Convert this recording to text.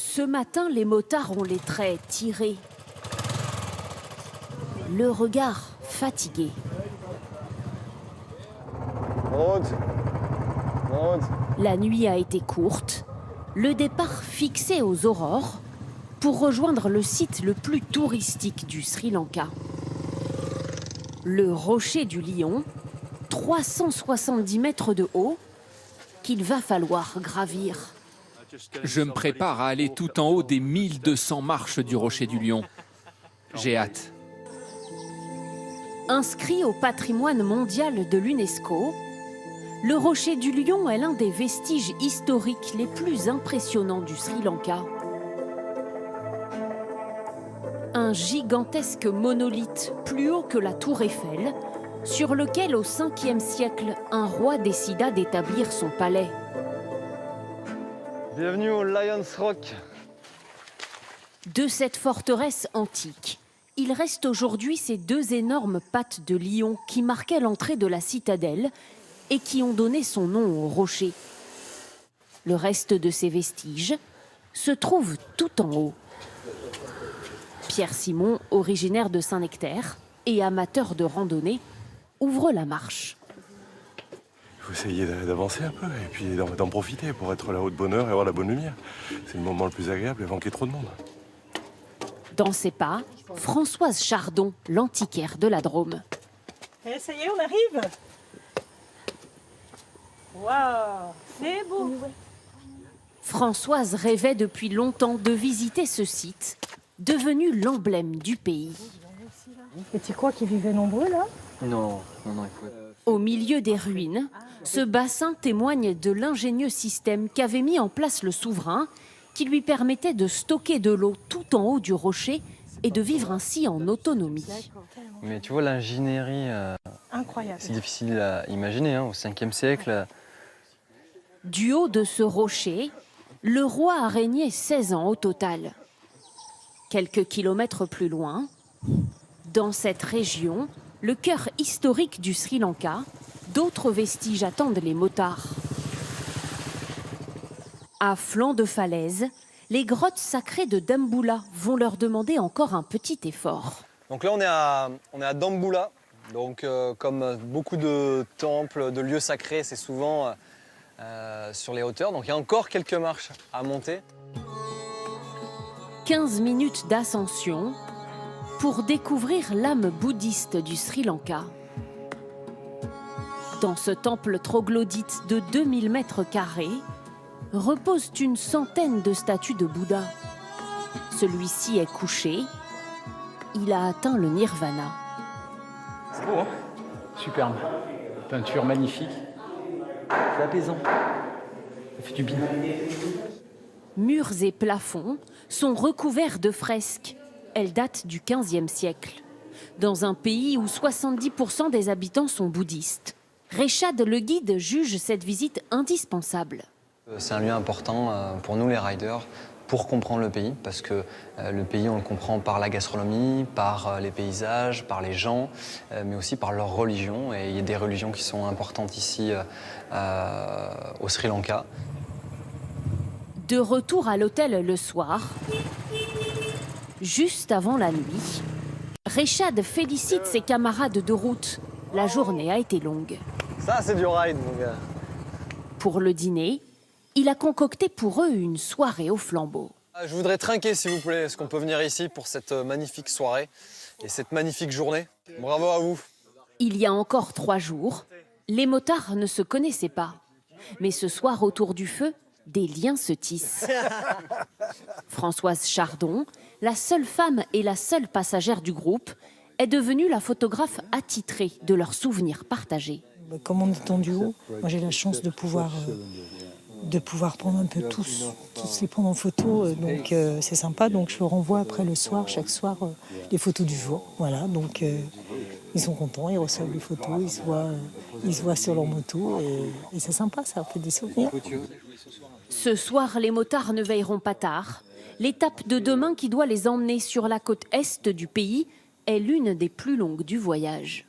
Ce matin, les motards ont les traits tirés, le regard fatigué. La nuit a été courte, le départ fixé aux aurores pour rejoindre le site le plus touristique du Sri Lanka. Le rocher du Lion, 370 mètres de haut, qu'il va falloir gravir. Je me prépare à aller tout en haut des 1200 marches du rocher du Lion. J'ai hâte. Inscrit au patrimoine mondial de l'UNESCO, le rocher du Lion est l'un des vestiges historiques les plus impressionnants du Sri Lanka. Un gigantesque monolithe plus haut que la tour Eiffel, sur lequel au 5e siècle, un roi décida d'établir son palais. Bienvenue au Lions Rock. De cette forteresse antique, il reste aujourd'hui ces deux énormes pattes de lion qui marquaient l'entrée de la citadelle et qui ont donné son nom au rocher. Le reste de ces vestiges se trouve tout en haut. Pierre Simon, originaire de Saint-Nectaire et amateur de randonnée, ouvre la marche. Il faut essayer d'avancer un peu et puis d'en profiter pour être là-haut de bonne heure et avoir la bonne lumière. C'est le moment le plus agréable avant qu'il y ait trop de monde. Dans ses pas, Françoise Chardon, l'antiquaire de la Drôme. Et ça y est, on arrive. Waouh, c'est beau. Françoise rêvait depuis longtemps de visiter ce site, devenu l'emblème du pays. Et tu crois qu'ils vivaient nombreux là? Non, il faut... Au milieu des ruines, ce bassin témoigne de l'ingénieux système qu'avait mis en place le souverain, qui lui permettait de stocker de l'eau tout en haut du rocher et de vivre ainsi en autonomie. Mais tu vois, l'ingénierie, Incroyable. c'est difficile à imaginer, au 5e siècle. Du haut de ce rocher, le roi a régné 16 ans au total. Quelques kilomètres plus loin, dans cette région, le cœur historique du Sri Lanka, d'autres vestiges attendent les motards. À flanc de falaise, les grottes sacrées de Dambulla vont leur demander encore un petit effort. Donc là, on est à Dambulla. Donc, comme beaucoup de temples, de lieux sacrés, c'est souvent sur les hauteurs. Donc il y a encore quelques marches à monter. 15 minutes d'ascension pour découvrir l'âme bouddhiste du Sri Lanka. Dans ce temple troglodyte de 2000 mètres carrés, reposent une centaine de statues de Bouddha. Celui-ci est couché, il a atteint le nirvana. C'est beau, hein? Superbe. Peinture magnifique. C'est apaisant. Ça fait du bien. Murs et plafonds sont recouverts de fresques. Elles datent du XVe siècle. Dans un pays où 70% des habitants sont bouddhistes, Rechad, le guide, juge cette visite indispensable. C'est un lieu important pour nous, les riders, pour comprendre le pays, parce que le pays, on le comprend par la gastronomie, par les paysages, par les gens, mais aussi par leur religion. Et il y a des religions qui sont importantes ici au Sri Lanka. De retour à l'hôtel le soir, juste avant la nuit, Rechad félicite ses camarades de route. La journée a été longue. Ça, c'est du ride, mon gars. Pour le dîner, il a concocté pour eux une soirée au flambeau. Je voudrais trinquer, s'il vous plaît. Est-ce qu'on peut venir ici pour cette magnifique soirée et cette magnifique journée? Bravo à vous. Il y a encore 3 jours, les motards ne se connaissaient pas. Mais ce soir, autour du feu, des liens se tissent. Françoise Chardon, la seule femme et la seule passagère du groupe, est devenue la photographe attitrée de leurs souvenirs partagés. Comme on est en duo, moi j'ai la chance de pouvoir prendre un peu tous les prendre en photo, donc c'est sympa. Donc je leur envoie après le soir, chaque soir, les photos du jour. Voilà, donc ils sont contents, ils reçoivent les photos, ils se voient sur leur moto et c'est sympa, ça fait des souvenirs. Ce soir, les motards ne veilleront pas tard. L'étape de demain qui doit les emmener sur la côte est du pays est l'une des plus longues du voyage.